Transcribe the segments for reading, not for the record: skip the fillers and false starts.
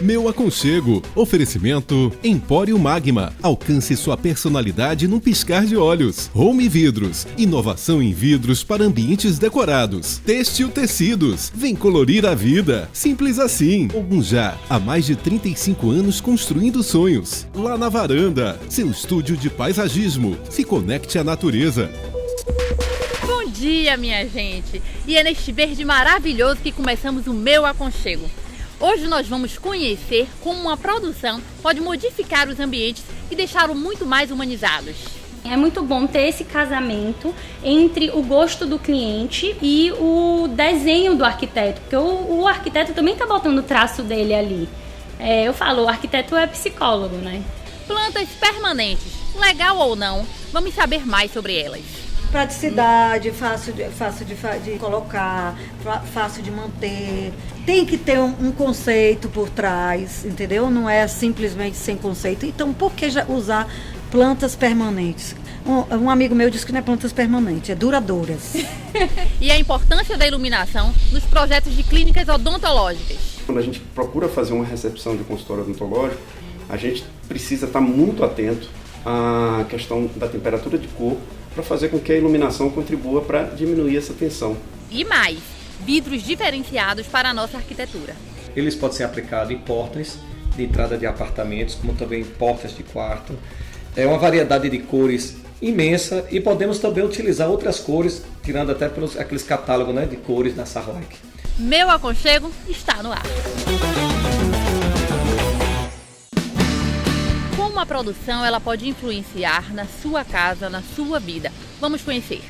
Meu Aconchego. Oferecimento Empório Magma. Alcance sua personalidade num piscar de olhos. Home Vidros. Inovação em vidros para ambientes decorados. Têxtil Tecidos. Vem colorir a vida. Simples assim. Já há mais de 35 anos construindo sonhos. Lá na Varanda. Seu estúdio de paisagismo. Se conecte à natureza. Bom dia, minha gente. E é neste verde maravilhoso que começamos o Meu Aconchego. Hoje nós vamos conhecer como uma produção pode modificar os ambientes e deixá-los muito mais humanizados. É muito bom ter esse casamento entre o gosto do cliente e o desenho do arquiteto, porque o arquiteto também está botando o traço dele ali. Eu falo, o arquiteto é psicólogo, né? Plantas permanentes, legal ou não, vamos saber mais sobre elas. Praticidade, fácil de colocar, fácil de manter. Tem que ter um conceito por trás, entendeu? Não é simplesmente sem conceito. Então, por que usar plantas permanentes? Um amigo meu disse que não é plantas permanentes, é duradouras. E a importância da iluminação nos projetos de clínicas odontológicas. Quando a gente procura fazer uma recepção de consultório odontológico, a gente precisa estar muito atento à questão da temperatura de cor, para fazer com que a iluminação contribua para diminuir essa tensão. E mais, vidros diferenciados para a nossa arquitetura. Eles podem ser aplicados em portas de entrada de apartamentos, como também portas de quarto. É uma variedade de cores imensa e podemos também utilizar outras cores, tirando até pelos aqueles catálogos, né, de cores da Sarlac. Meu Aconchego está no ar. Como a produção ela pode influenciar na sua casa, na sua vida? Vamos conhecer.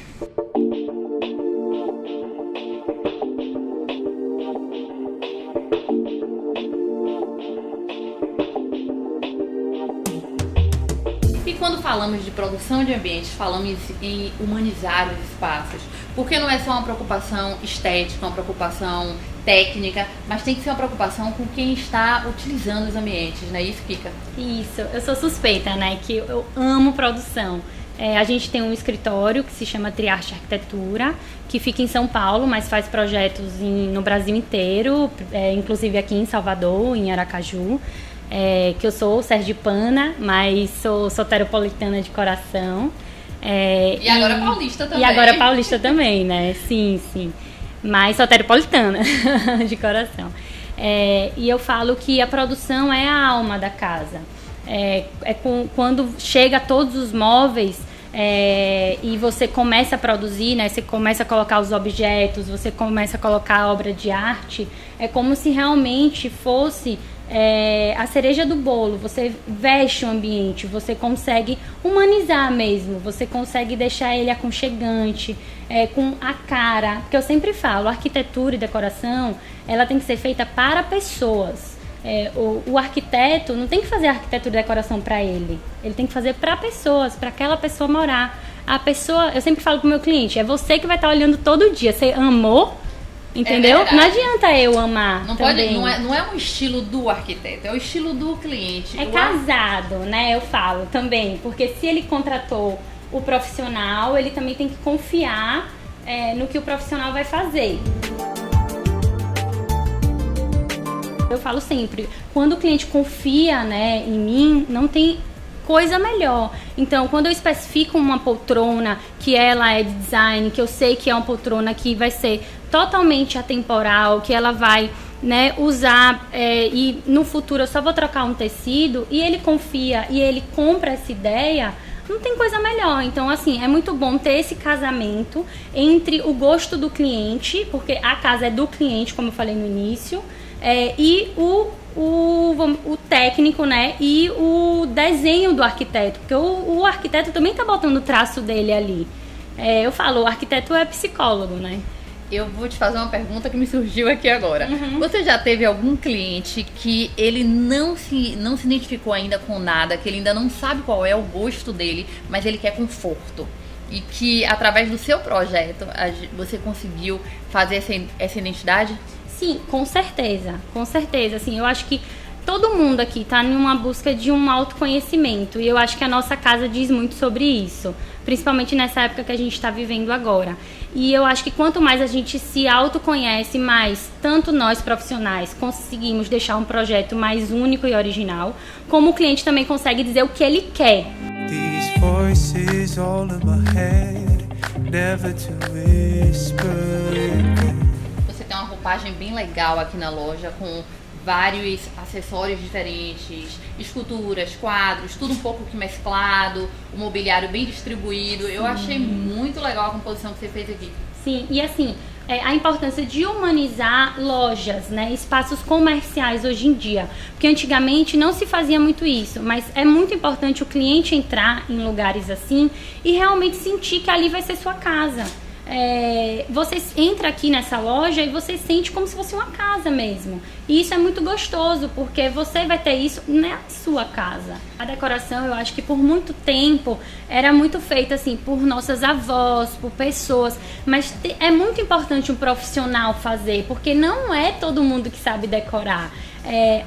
E quando falamos de produção de ambientes, falamos em humanizar os espaços, porque não é só uma preocupação estética, uma preocupação técnica, mas tem que ser uma preocupação com quem está utilizando os ambientes, não é isso, Kika? Isso, eu sou suspeita, né, que eu amo produção. A gente tem um escritório que se chama Triarte Arquitetura, que fica em São Paulo, mas faz projetos no Brasil inteiro, inclusive aqui em Salvador, em Aracaju. Que eu sou sergipana, mas sou soteropolitana de coração. E agora paulista também. E agora paulista também, né? Sim. Mas soteropolitana de coração. E eu falo que a produção é a alma da casa. Quando chega todos os móveis e você começa a produzir, né? Você começa a colocar os objetos, você começa a colocar a obra de arte. É como se realmente fosse a cereja do bolo. Você veste o ambiente, você consegue humanizar mesmo, você consegue deixar ele aconchegante, com a cara, porque eu sempre falo, arquitetura e decoração, ela tem que ser feita para pessoas. O arquiteto não tem que fazer arquitetura e decoração para ele tem que fazer para pessoas, para aquela pessoa morar. A pessoa, eu sempre falo pro meu cliente, é você que vai estar olhando todo dia, você amou? Entendeu? Não adianta eu amar também. Não é um estilo do arquiteto, é o estilo do cliente. Casado, né? Eu falo também. Porque se ele contratou o profissional, ele também tem que confiar no que o profissional vai fazer. Eu falo sempre, quando o cliente confia, né, em mim, não tem coisa melhor. Então, quando eu especifico uma poltrona que ela é de design, que eu sei que é uma poltrona que vai ser totalmente atemporal, que ela vai, né, usar e no futuro eu só vou trocar um tecido, e ele confia e ele compra essa ideia, não tem coisa melhor. Então, assim, é muito bom ter esse casamento entre o gosto do cliente, porque a casa é do cliente, como eu falei no início, e o técnico, né, e o desenho do arquiteto, porque o arquiteto também está botando o traço dele ali. Eu falo, o arquiteto é psicólogo, né? Eu vou te fazer uma pergunta que me surgiu aqui agora. Você já teve algum cliente que ele não se identificou ainda com nada, que ele ainda não sabe qual é o gosto dele, mas ele quer conforto? E que através do seu projeto você conseguiu fazer essa identidade? Sim, com certeza. Assim, eu acho que todo mundo aqui está em uma busca de um autoconhecimento, e eu acho que a nossa casa diz muito sobre isso, principalmente nessa época que a gente está vivendo agora. E eu acho que quanto mais a gente se autoconhece, mais tanto nós profissionais conseguimos deixar um projeto mais único e original, como o cliente também consegue dizer o que ele quer. These voices all in my head, never to whisper. Você tem uma roupagem bem legal aqui na loja, com vários acessórios diferentes, esculturas, quadros, tudo um pouco que mesclado, o mobiliário bem distribuído. Eu achei muito legal a composição que você fez aqui. Sim, e assim, a importância de humanizar lojas, né, espaços comerciais hoje em dia. Porque antigamente não se fazia muito isso, mas é muito importante o cliente entrar em lugares assim e realmente sentir que ali vai ser sua casa. Você entra aqui nessa loja e você sente como se fosse uma casa mesmo. E isso é muito gostoso, porque você vai ter isso na sua casa. A decoração, eu acho que por muito tempo era muito feita assim por nossas avós, por pessoas, mas é muito importante um profissional fazer, porque não é todo mundo que sabe decorar.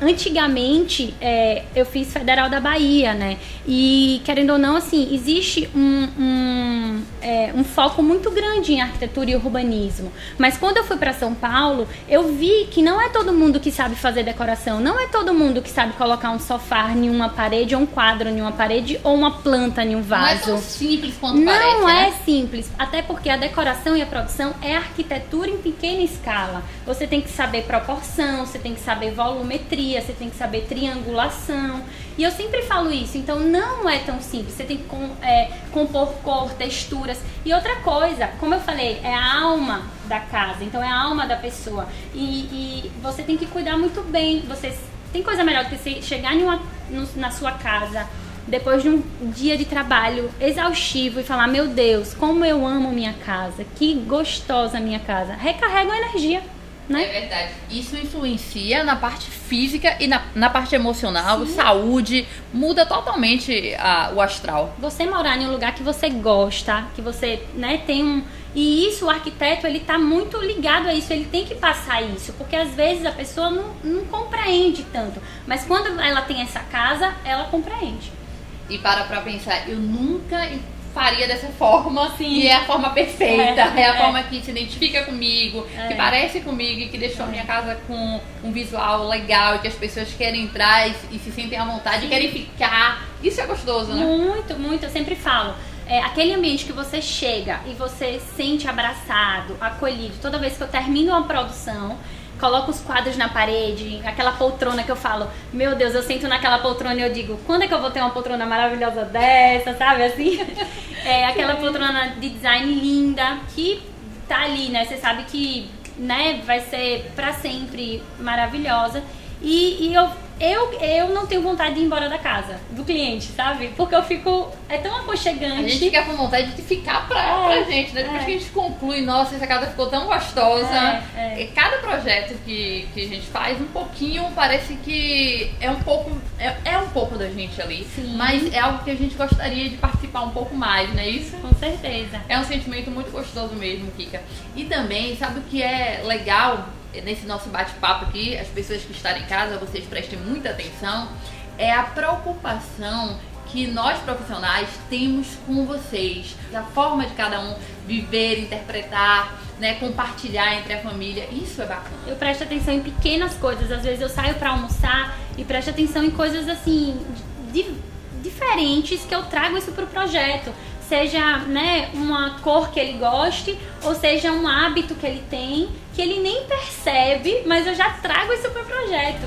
Antigamente eu fiz Federal da Bahia, né? E querendo ou não, assim, existe um foco muito grande em arquitetura e urbanismo. Mas quando eu fui para São Paulo, eu vi que não é todo mundo que sabe fazer decoração, não é todo mundo que sabe colocar um sofá em uma parede, ou um quadro em uma parede, ou uma planta em um vaso. Não é tão simples quanto parece, Não é né? simples, até porque a decoração e a produção é arquitetura em pequena escala. Você tem que saber proporção, você tem que saber volumetria, você tem que saber triangulação. E eu sempre falo isso, então não é tão simples. Você tem que compor cor, texturas. E outra coisa, como eu falei, é a alma da casa, então é a alma da pessoa. E você tem que cuidar muito bem. Tem coisa melhor do que você chegar na sua casa depois de um dia de trabalho exaustivo e falar: meu Deus, como eu amo minha casa, que gostosa a minha casa. Recarrega a energia, né? É verdade. Isso influencia na parte física e na parte emocional, Sim. saúde, muda totalmente o astral. Você morar em um lugar que você gosta, que você, né, tem um... E isso, o arquiteto, ele tá muito ligado a isso, ele tem que passar isso, porque às vezes a pessoa não compreende tanto, mas quando ela tem essa casa, ela compreende. E pra pensar, eu nunca faria dessa forma, Sim. e é a forma perfeita, é a é. forma que se identifica comigo, que É. parece comigo e que deixou a minha casa com um visual legal e que as pessoas querem entrar e se sentem à vontade, e querem ficar. Isso é gostoso, né? Muito, muito, eu sempre falo. Aquele ambiente que você chega e você sente abraçado, acolhido. Toda vez que eu termino uma produção, coloco os quadros na parede, aquela poltrona que eu falo, meu Deus, eu sento naquela poltrona e eu digo, quando é que eu vou ter uma poltrona maravilhosa dessa, sabe, assim? Aquela poltrona de design linda, que tá ali, né, você sabe que, né, vai ser pra sempre maravilhosa. E eu não tenho vontade de ir embora da casa do cliente, sabe? Porque eu fico... É tão aconchegante. A gente fica com vontade de ficar pra gente, né? Depois que a gente conclui, nossa, essa casa ficou tão gostosa. Cada projeto que a gente faz, um pouquinho, parece que é um pouco da gente ali. Sim. Mas é algo que a gente gostaria de participar um pouco mais, não é isso? Com certeza. É um sentimento muito gostoso mesmo, Kika. E também, sabe o que é legal nesse nosso bate-papo aqui? As pessoas que estarem em casa, vocês prestem muita atenção, é a preocupação que nós profissionais temos com vocês, a forma de cada um viver, interpretar, né, compartilhar entre a família. Isso é bacana. Eu presto atenção em pequenas coisas. Às vezes eu saio pra almoçar e presto atenção em coisas assim diferentes, que eu trago isso pro projeto. Seja, né, uma cor que ele goste, ou seja um hábito que ele tem, que ele nem percebe, mas eu já trago isso pro projeto.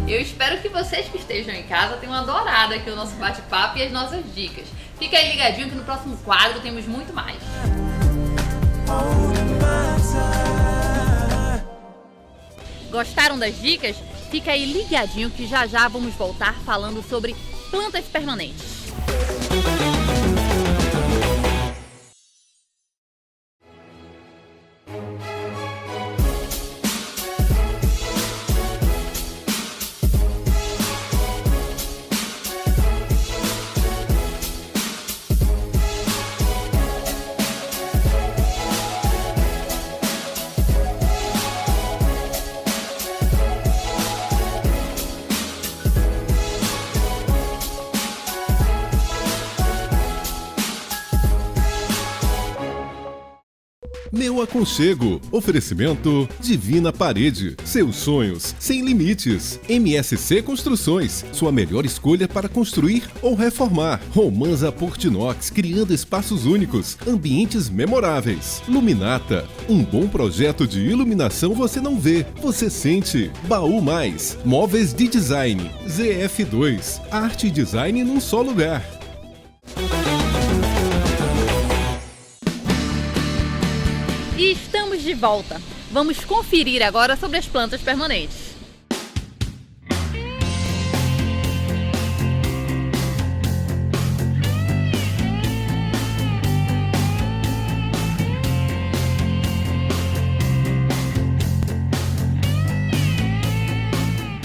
Eu espero que vocês que estejam em casa tenham adorado aqui o nosso bate-papo e as nossas dicas. Fica aí ligadinho que no próximo quadro temos muito mais. Gostaram das dicas? Fica aí ligadinho que já vamos voltar falando sobre plantas permanentes. Meu Aconchego. Oferecimento Divina Parede. Seus sonhos sem limites. MSC Construções. Sua melhor escolha para construir ou reformar. Romanza Portinox. Criando espaços únicos. Ambientes memoráveis. Luminata. Um bom projeto de iluminação você não vê, você sente. Baú Mais. Móveis de design. ZF2. Arte e design num só lugar. E estamos de volta. Vamos conferir agora sobre as plantas permanentes.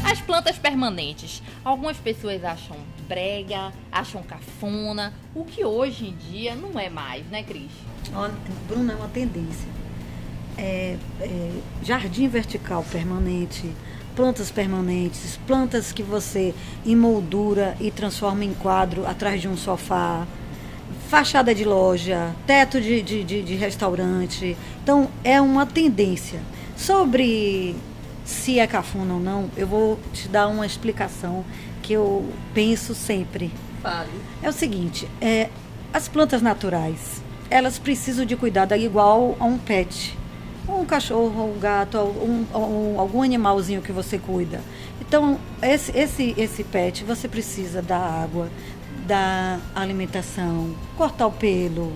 As plantas permanentes. Algumas pessoas acham brega, acham cafona, o que hoje em dia não é mais, né, Cris? Olha, Bruna, é uma tendência. Jardim vertical permanente, plantas permanentes, plantas que você emoldura e transforma em quadro atrás de um sofá, fachada de loja, teto de restaurante. Então, é uma tendência. Sobre se é cafona ou não, eu vou te dar uma explicação que eu penso sempre. Fale. É o seguinte, as plantas naturais, elas precisam de cuidado igual a um pet. Um cachorro, um gato, algum animalzinho que você cuida. Então, esse pet, você precisa da água, da alimentação, cortar o pelo.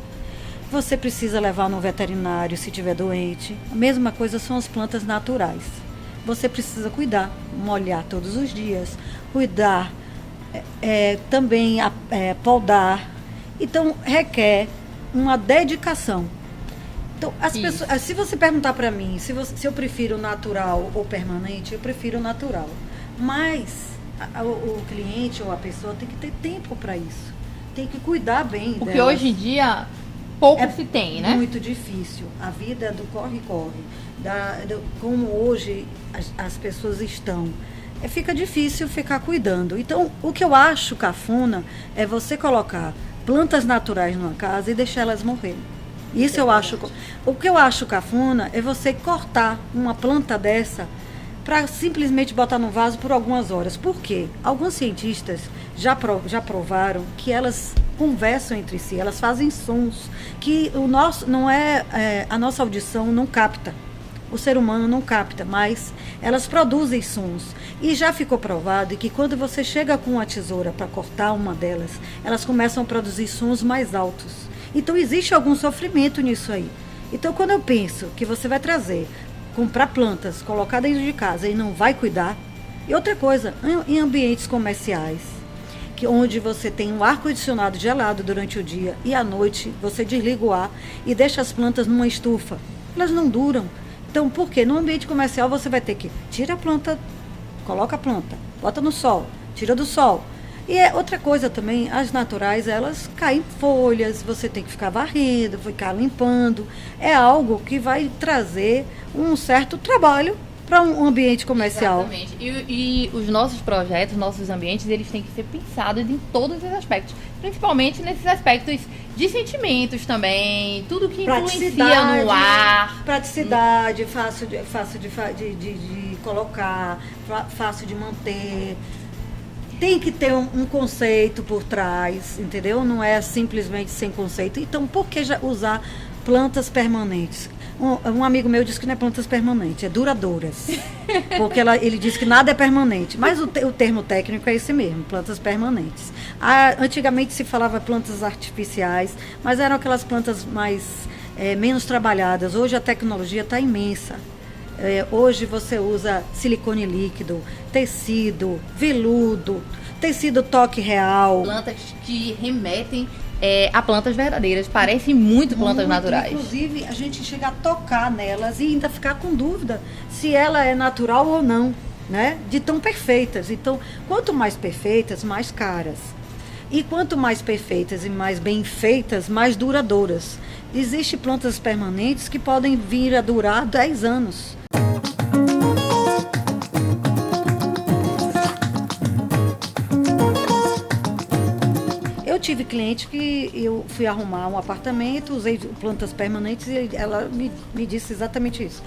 Você precisa levar no veterinário se estiver doente. A mesma coisa são as plantas naturais. Você precisa cuidar, molhar todos os dias, cuidar, também podar. Então, requer uma dedicação. Então, pessoas, se você perguntar para mim se eu prefiro natural ou permanente, eu prefiro natural. Mas o cliente ou a pessoa tem que ter tempo para isso. Tem que cuidar bem Porque delas. hoje em dia pouco se tem, né? É muito difícil. A vida do corre-corre, como hoje as pessoas estão, fica difícil ficar cuidando. Então, o que eu acho cafona é você colocar plantas naturais numa casa e deixar elas morrer. Isso eu acho. O que eu acho cafona é você cortar uma planta dessa para simplesmente botar no vaso por algumas horas. Por quê? Alguns cientistas já provaram que elas conversam entre si, elas fazem sons que a nossa audição não capta. O ser humano não capta, mas elas produzem sons. E já ficou provado que quando você chega com uma tesoura para cortar uma delas, elas começam a produzir sons mais altos. Então, existe algum sofrimento nisso aí. Então, quando eu penso que você vai comprar plantas, colocar dentro de casa e não vai cuidar. E outra coisa, em ambientes comerciais, onde você tem um ar-condicionado gelado durante o dia e à noite você desliga o ar e deixa as plantas numa estufa. Elas não duram. Então, por quê? No ambiente comercial você vai ter que tirar a planta, coloca a planta, bota no sol, tira do sol. E outra coisa também, as naturais, elas caem folhas, você tem que ficar varrendo, ficar limpando. É algo que vai trazer um certo trabalho para um ambiente comercial. Exatamente. E os nossos projetos, nossos ambientes, eles têm que ser pensados em todos os aspectos. Principalmente nesses aspectos de sentimentos também, tudo que influencia no ar. Praticidade, fácil de colocar, fácil de manter. Tem que ter um conceito por trás, entendeu? Não é simplesmente sem conceito. Então, por que usar plantas permanentes? Um amigo meu disse que não é plantas permanentes, é duradouras. Porque ele disse que nada é permanente. Mas o termo técnico é esse mesmo, plantas permanentes. Antigamente se falava plantas artificiais, mas eram aquelas plantas menos trabalhadas. Hoje a tecnologia está imensa. Hoje você usa silicone líquido, tecido, veludo, tecido toque real. Plantas que remetem a plantas verdadeiras, parecem muito plantas naturais. Inclusive, a gente chega a tocar nelas e ainda ficar com dúvida se ela é natural ou não, né? De tão perfeitas. Então, quanto mais perfeitas, mais caras. E quanto mais perfeitas e mais bem feitas, mais duradouras. Existem plantas permanentes que podem vir a durar 10 anos. tive cliente que eu fui arrumar um apartamento, usei plantas permanentes e ela me disse exatamente isso.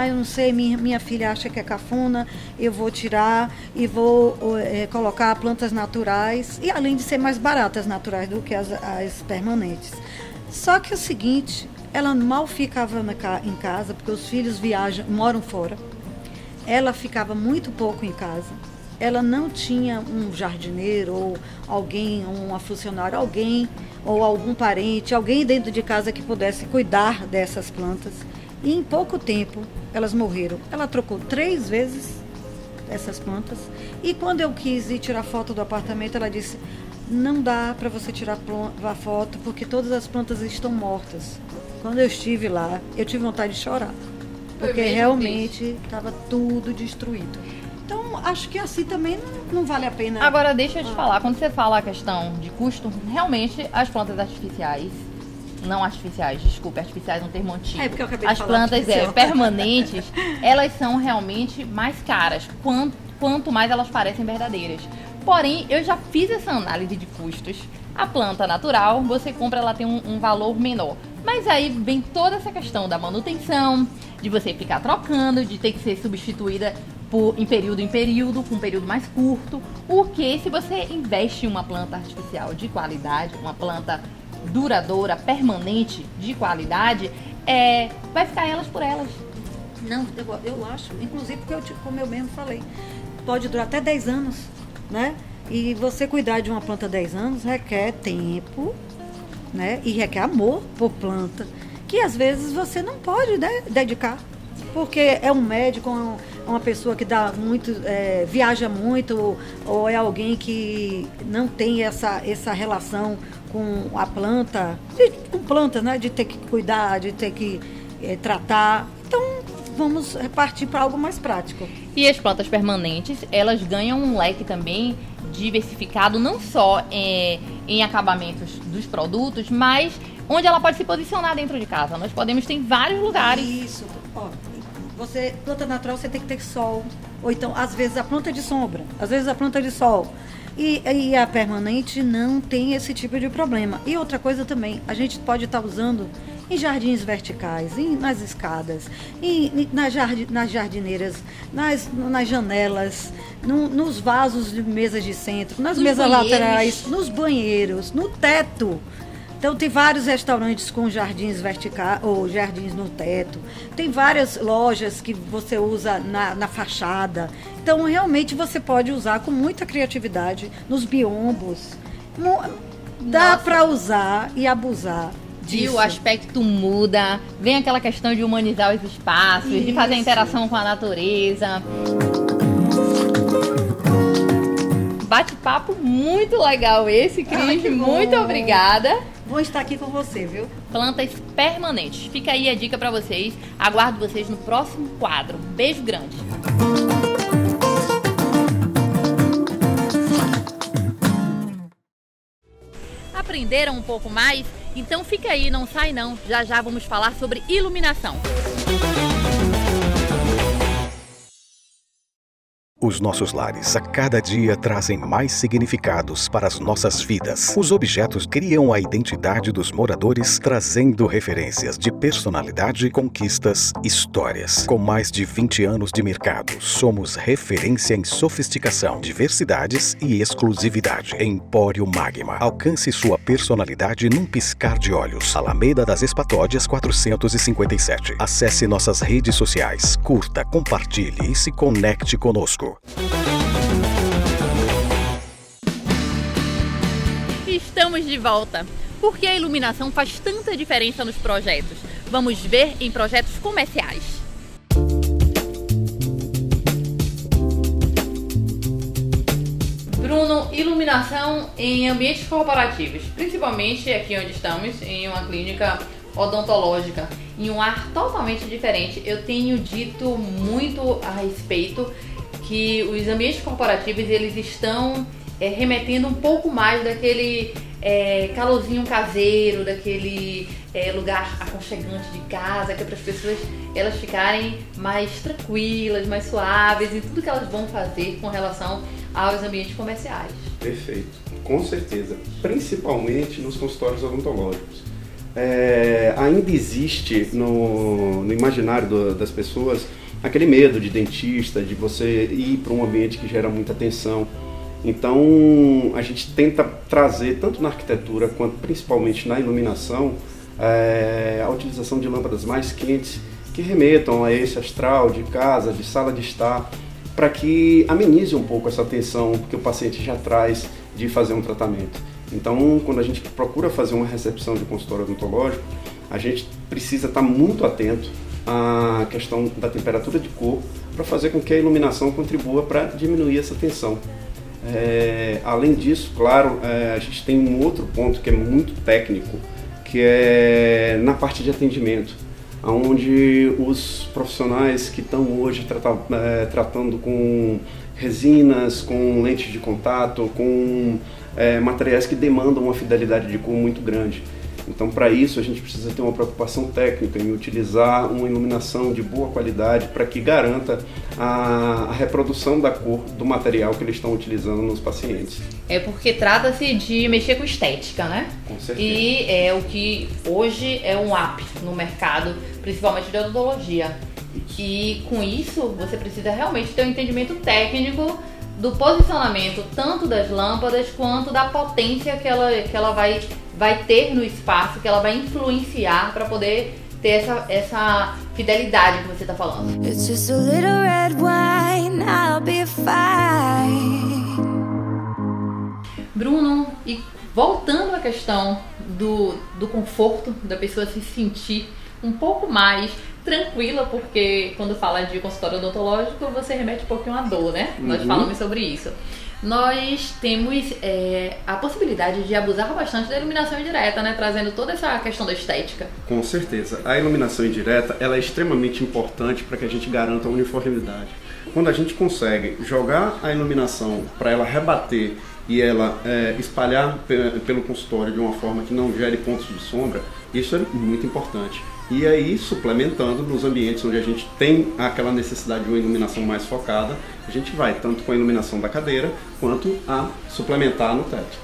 Eu não sei, minha filha acha que é cafona, eu vou tirar e vou colocar plantas naturais, e além de ser mais baratas naturais do que as permanentes. Só que é o seguinte, ela mal ficava em casa, porque os filhos moram fora. Ela ficava muito pouco em casa. Ela não tinha um jardineiro ou alguém, uma funcionária, alguém ou algum parente, alguém dentro de casa que pudesse cuidar dessas plantas. E em pouco tempo elas morreram. Ela trocou 3 vezes essas plantas. E quando eu quis ir tirar foto do apartamento, ela disse: não dá para você tirar a foto porque todas as plantas estão mortas. Quando eu estive lá, eu tive vontade de chorar, porque realmente estava tudo destruído. Então, acho que assim também não vale a pena. Agora, deixa eu te falar, quando você fala a questão de custo, realmente as plantas artificiais, não artificiais, desculpe, artificiais é um termo antigo. Porque eu acabei as de falar plantas permanentes, elas são realmente mais caras, quanto mais elas parecem verdadeiras. Porém, eu já fiz essa análise de custos. A planta natural, você compra, ela tem um valor menor. Mas aí vem toda essa questão da manutenção, de você ficar trocando, de ter que ser substituída em período, com um período mais curto. Porque se você investe em uma planta artificial de qualidade, uma planta duradoura, permanente, de qualidade, vai ficar elas por elas. Não, eu acho, inclusive porque como eu mesmo falei, pode durar até 10 anos, né? E você cuidar de uma planta 10 anos requer tempo, né? E requer amor por planta, que às vezes você não pode, né, dedicar. Porque é um médico, uma pessoa que dá muito, viaja muito, ou é alguém que não tem essa relação com a planta, com plantas, né? De ter que cuidar, de ter que tratar. Então, vamos partir para algo mais prático. E as plantas permanentes, elas ganham um leque também diversificado, não só em acabamentos dos produtos, mas onde ela pode se posicionar dentro de casa. Nós podemos ter em vários lugares. Isso. Planta natural, você tem que ter sol. Ou então, às vezes, a planta de sombra, às vezes a planta de sol. E a permanente não tem esse tipo de problema. E outra coisa também, a gente pode estar usando em jardins verticais, nas escadas, nas jardineiras, nas janelas, nos vasos de mesas de centro, nas mesas laterais, nos banheiros, no teto. Então tem vários restaurantes com jardins verticais ou jardins no teto. Tem várias lojas que você usa na fachada. Então realmente você pode usar com muita criatividade nos biombos. Dá para usar e abusar disso. E o aspecto muda, vem aquela questão de humanizar os espaços, de fazer a interação com a natureza. Bate-papo muito legal esse, Cris. Muito obrigada. Vou estar aqui com você, viu? Plantas permanentes. Fica aí a dica pra vocês. Aguardo vocês no próximo quadro. Beijo grande. Aprenderam um pouco mais? Então fica aí, não sai não. Já já vamos falar sobre iluminação. Os nossos lares a cada dia trazem mais significados para as nossas vidas. Os objetos criam a identidade dos moradores, trazendo referências de personalidade, conquistas, histórias. Com mais de 20 anos de mercado, somos referência em sofisticação, diversidades e exclusividade. Empório Magma. Alcance sua personalidade num piscar de olhos. Alameda das Espatódias 457. Acesse nossas redes sociais, curta, compartilhe e se conecte conosco. Estamos de volta. Por que a iluminação faz tanta diferença nos projetos? Vamos ver em projetos comerciais. Bruno, iluminação em ambientes corporativos, principalmente aqui onde estamos, em uma clínica odontológica, em um ar totalmente diferente. Eu tenho dito muito a respeito que os ambientes corporativos, eles estão remetendo um pouco mais daquele calorzinho caseiro, daquele lugar aconchegante de casa, que é para as pessoas elas ficarem mais tranquilas, mais suaves em tudo que elas vão fazer com relação aos ambientes comerciais. Perfeito. Com certeza, principalmente nos consultórios odontológicos. Ainda existe no imaginário das pessoas aquele medo de dentista, de você ir para um ambiente que gera muita tensão. Então, a gente tenta trazer, tanto na arquitetura quanto principalmente na iluminação, a utilização de lâmpadas mais quentes que remetam a esse astral de casa, de sala de estar, para que amenize um pouco essa tensão que o paciente já traz de fazer um tratamento. Então, quando a gente procura fazer uma recepção de consultório odontológico, a gente precisa estar muito atento à questão da temperatura de cor para fazer com que a iluminação contribua para diminuir essa tensão. Além disso, claro, a gente tem um outro ponto que é muito técnico, que é na parte de atendimento, onde os profissionais que estão hoje tratando com resinas, com lentes de contato, com materiais que demandam uma fidelidade de cor muito grande. Então, para isso, a gente precisa ter uma preocupação técnica em utilizar uma iluminação de boa qualidade para que garanta a reprodução da cor do material que eles estão utilizando nos pacientes. É porque trata-se de mexer com estética, né? Com certeza. E é o que hoje é um app no mercado, principalmente de odontologia. E com isso, você precisa realmente ter um entendimento técnico do posicionamento tanto das lâmpadas quanto da potência que ela vai ter no espaço, que ela vai influenciar para poder ter essa fidelidade que você está falando. It's just a little red wine, I'll be fine. Bruno, e voltando à questão do conforto, da pessoa se sentir um pouco mais tranquila, porque quando fala de consultório odontológico, você remete um pouquinho à dor, né? Nós falamos sobre isso. Nós temos a possibilidade de abusar bastante da iluminação indireta, né? Trazendo toda essa questão da estética. Com certeza. A iluminação indireta ela é extremamente importante para que a gente garanta a uniformidade. Quando a gente consegue jogar a iluminação para ela rebater e ela espalhar pelo consultório de uma forma que não gere pontos de sombra, isso é muito importante. E aí, suplementando nos ambientes onde a gente tem aquela necessidade de uma iluminação mais focada, a gente vai tanto com a iluminação da cadeira, quanto a suplementar no teto.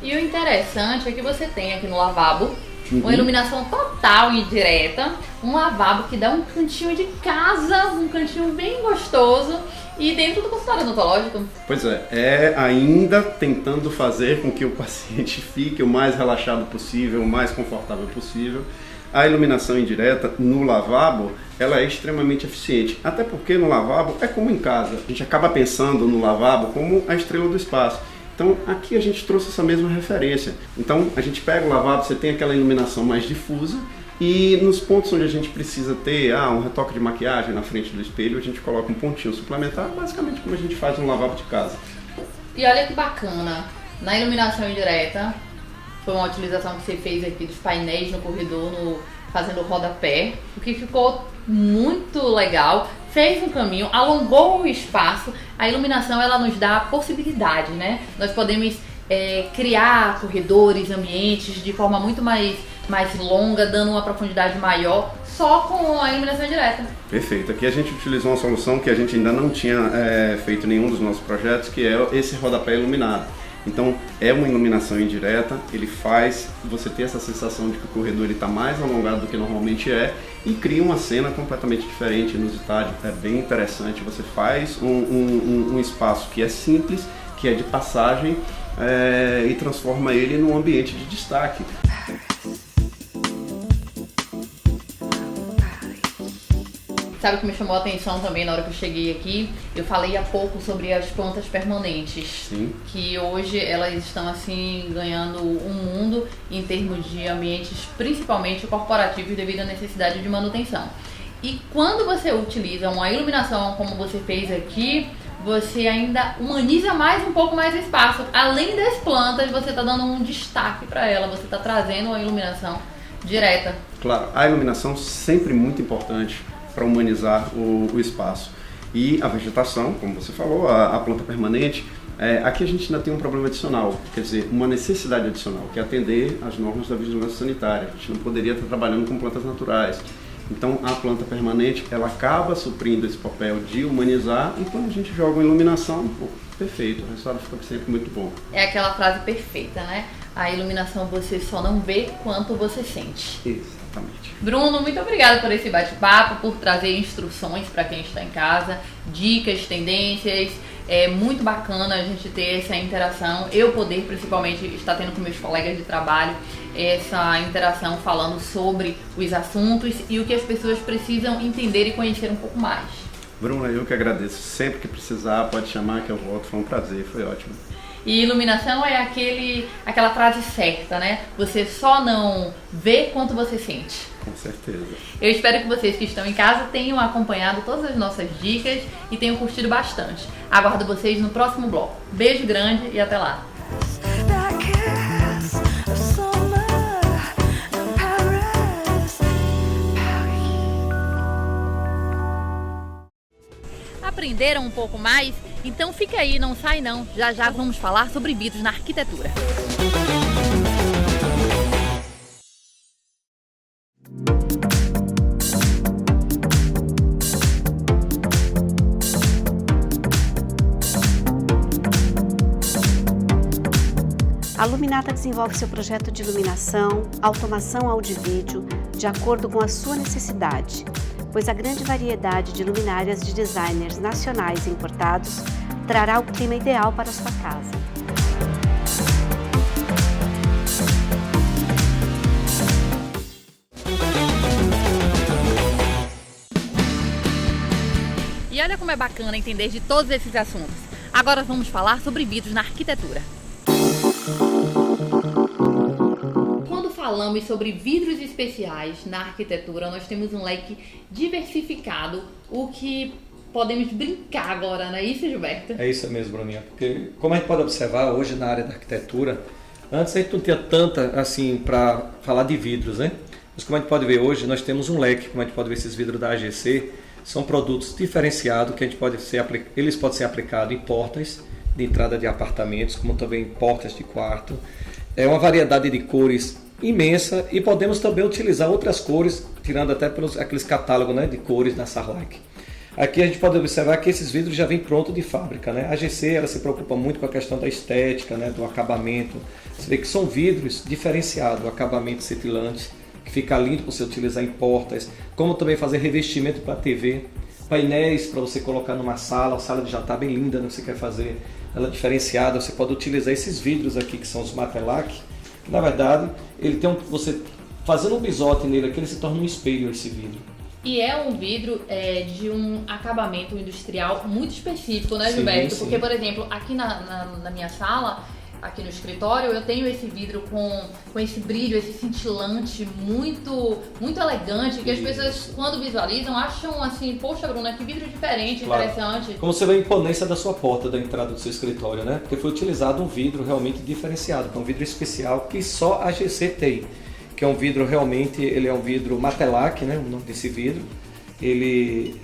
E o interessante é que você tem aqui no lavabo uma iluminação total indireta, um lavabo que dá um cantinho de casa, um cantinho bem gostoso, e dentro do consultório odontológico. Pois é ainda tentando fazer com que o paciente fique o mais relaxado possível, o mais confortável possível. A iluminação indireta no lavabo, ela é extremamente eficiente, até porque no lavabo é como em casa, a gente acaba pensando no lavabo como a estrela do espaço. Então aqui a gente trouxe essa mesma referência. Então a gente pega o lavabo, você tem aquela iluminação mais difusa, e nos pontos onde a gente precisa ter um retoque de maquiagem na frente do espelho, a gente coloca um pontinho suplementar, basicamente como a gente faz no lavabo de casa. E olha que bacana, na iluminação indireta, foi uma utilização que você fez aqui dos painéis no corredor, fazendo o rodapé, o que ficou muito legal, fez um caminho, alongou o espaço. A iluminação ela nos dá possibilidade, né? Nós podemos criar corredores, ambientes de forma muito mais longa, dando uma profundidade maior, só com a iluminação direta. Perfeito. Aqui a gente utilizou uma solução que a gente ainda não tinha feito em nenhum dos nossos projetos, que é esse rodapé iluminado. Então é uma iluminação indireta, ele faz você ter essa sensação de que o corredor está mais alongado do que normalmente e cria uma cena completamente diferente, inusitada. É bem interessante, você faz um espaço que é simples, que é de passagem e transforma ele num ambiente de destaque. Sabe o que me chamou a atenção também na hora que eu cheguei aqui? Eu falei há pouco sobre as plantas permanentes. Sim. Que hoje elas estão assim ganhando um mundo em termos de ambientes, principalmente corporativos, devido à necessidade de manutenção. E quando você utiliza uma iluminação como você fez aqui, você ainda humaniza um pouco mais o espaço. Além das plantas, você está dando um destaque para ela, você está trazendo uma iluminação direta. Claro, a iluminação sempre muito importante para humanizar o espaço. E a vegetação, como você falou, a planta permanente, aqui a gente ainda tem um problema adicional, quer dizer, uma necessidade adicional, que é atender às normas da vigilância sanitária. A gente não poderia estar trabalhando com plantas naturais. Então a planta permanente ela acaba suprindo esse papel de humanizar e quando a gente joga uma iluminação, perfeito, o resultado fica sempre muito bom. É aquela frase perfeita, né? A iluminação você só não vê quanto você sente. Exatamente. Bruno, muito obrigada por esse bate-papo, por trazer instruções para quem está em casa, dicas, tendências. É muito bacana a gente ter essa interação, eu poder principalmente estar tendo com meus colegas de trabalho essa interação falando sobre os assuntos e o que as pessoas precisam entender e conhecer um pouco mais. Bruno, eu que agradeço. Sempre que precisar, pode chamar que eu volto. Foi um prazer, foi ótimo. E iluminação é aquela frase certa, né? Você só não vê quanto você sente. Com certeza. Eu espero que vocês que estão em casa tenham acompanhado todas as nossas dicas e tenham curtido bastante. Aguardo vocês no próximo bloco. Beijo grande e até lá. Aprenderam um pouco mais? Então fica aí, não sai não. Já já vamos falar sobre vidros na arquitetura. A Luminata desenvolve seu projeto de iluminação, automação áudio e vídeo, de acordo com a sua necessidade, pois a grande variedade de luminárias de designers nacionais e importados trará o clima ideal para a sua casa. E olha como é bacana entender de todos esses assuntos. Agora vamos falar sobre vidros na arquitetura. Quando falamos sobre vidros especiais na arquitetura, nós temos um leque diversificado, o que podemos brincar agora, não é isso, Gilberto? É isso mesmo, Bruninha, porque como a gente pode observar hoje na área da arquitetura, antes a gente não tinha tanta assim para falar de vidros, né? Mas como a gente pode ver hoje, nós temos um leque, como a gente pode ver esses vidros da AGC, são produtos diferenciados que a gente eles podem ser aplicados em portas de entrada de apartamentos, como também portas de quarto. É uma variedade de cores imensa e podemos também utilizar outras cores, tirando até pelos aqueles catálogos, né, de cores da Sarlac. Aqui a gente pode observar que esses vidros já vêm pronto de fábrica, né? A AGC ela se preocupa muito com a questão da estética, né, do acabamento. Você vê que são vidros diferenciados, o acabamento cintilante, que fica lindo para você utilizar em portas, como também fazer revestimento para TV, painéis para você colocar numa sala, a sala de jantar bem linda, né, que você quer fazer ela diferenciada, você pode utilizar esses vidros aqui que são os Matelac. Na verdade, ele tem você fazendo um bisote nele aqui, ele se torna um espelho esse vidro. E é um vidro de um acabamento industrial muito específico, né, Gilberto? Sim. Porque, por exemplo, aqui na minha sala, aqui no escritório, eu tenho esse vidro com esse brilho, esse cintilante muito, muito elegante, que as pessoas, quando visualizam, acham assim, poxa, Bruna, que vidro diferente, claro, interessante. Como você vê a imponência da sua porta, da entrada do seu escritório, né? Porque foi utilizado um vidro realmente diferenciado, que é um vidro especial que só a AGC tem. Que é um vidro realmente, ele é um vidro Matelac, né? O nome desse vidro. Ele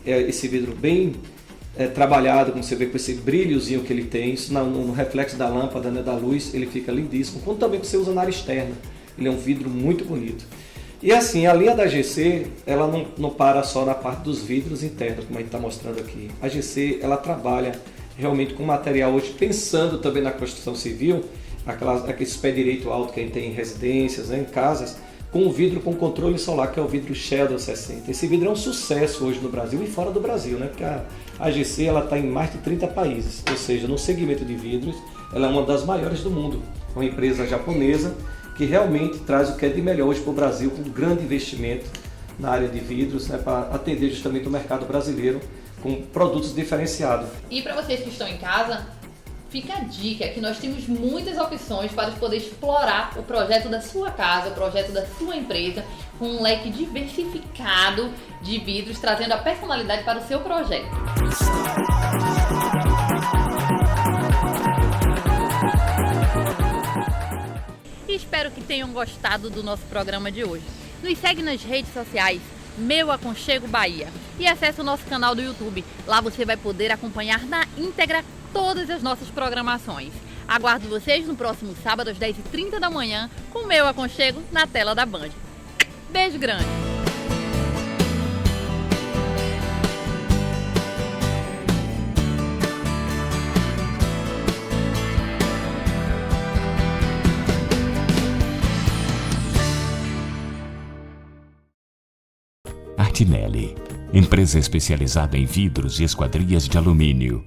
é esse vidro bem trabalhado, como você vê, com esse brilhozinho que ele tem, isso no reflexo da lâmpada, né, da luz, ele fica lindíssimo. Como também você usa na área externa, ele é um vidro muito bonito. E assim, a linha da AGC, ela não para só na parte dos vidros internos, como a gente está mostrando aqui. A AGC, ela trabalha realmente com material hoje, pensando também na construção civil, aquele pé direito alto que a gente tem em residências, né, em casas, com o vidro com controle solar, que é o vidro Sheldon 60. Esse vidro é um sucesso hoje no Brasil e fora do Brasil, né? Porque a AGC está em mais de 30 países, ou seja, no segmento de vidros, ela é uma das maiores do mundo. É uma empresa japonesa que realmente traz o que é de melhor hoje para o Brasil, com um grande investimento na área de vidros, né, para atender justamente o mercado brasileiro com produtos diferenciados. E para vocês que estão em casa, fica a dica que nós temos muitas opções para poder explorar o projeto da sua casa, o projeto da sua empresa, com um leque diversificado de vidros, trazendo a personalidade para o seu projeto. E espero que tenham gostado do nosso programa de hoje. Nos segue nas redes sociais, Meu Aconchego Bahia, e acesse o nosso canal do YouTube. Lá você vai poder acompanhar na íntegra todas as nossas programações. Aguardo vocês no próximo sábado às 10h30 da manhã com o Meu Aconchego na tela da Band. Beijo grande! Martinelli, empresa especializada em vidros e esquadrias de alumínio.